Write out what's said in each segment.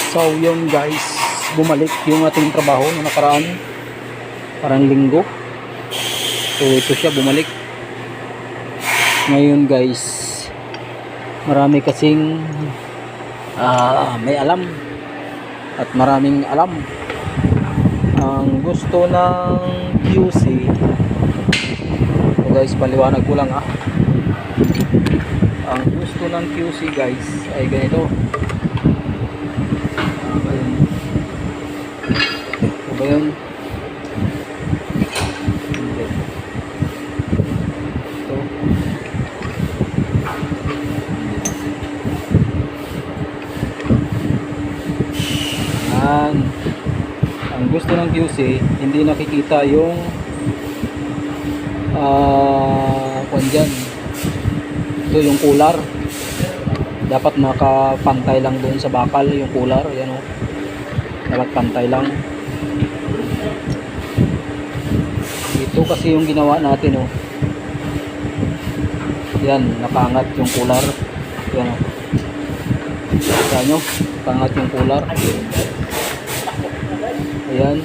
So yun guys, bumalik yung ating trabaho na nakaraan, parang linggo. So ito siya, bumalik ngayon guys. Marami kasing may alam at maraming alam. Ang gusto ng QC, so guys, paliwanag ko lang ang gusto ng QC guys ay ganito. So ba yun? Ito. Ang gusto ng QC, hindi nakikita yung kung dyan, ito yung cooler, dapat nakapantay lang doon sa bakal yung cooler. Yan o, dapat pantay lang. Ito kasi yung ginawa natin o, yan, nakaangat yung cooler. Yan o, yan nyo, nakaangat yung cooler. Ayan,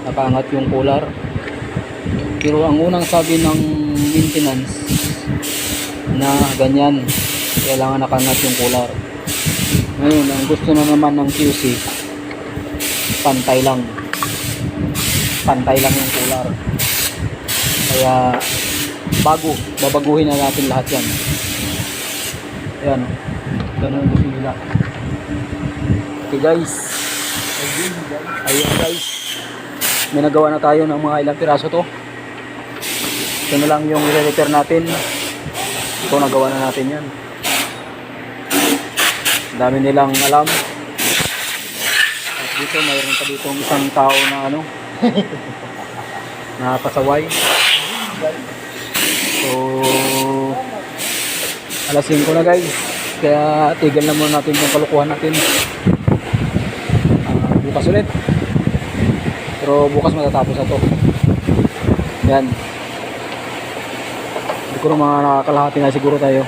nakaangat yung cooler. Pero ang unang sabi ng maintenance na ganyan, kailangan nakaangat yung cooler. Ngayon, ang gusto na naman ng QC, pantay lang yung cooler. Kaya babaguhin na natin lahat yan. Ayan, ganun gusto nila. Okay guys, ayun guys, may nagawa na tayo ng mga ilang piraso to. Ito na lang yung i-repair natin. Ito, nagawa na natin yan. Dami nilang alam. At dito mayroon pa dito isang tao na napasaway. So alas 5 na guys, kaya tigil na muna natin yung kalukuhan natin. Bukas ulit, pero bukas matatapos na to. Yan, siguro mga nakakalahati na siguro tayo.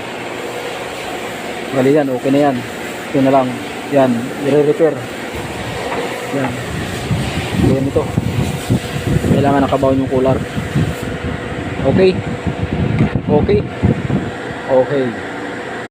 Gali yan, okay na yan. Ito na lang, yan, i-repair. Yan, yan ito, kailangan nakabaon yung cooler. Okay, okay, okay.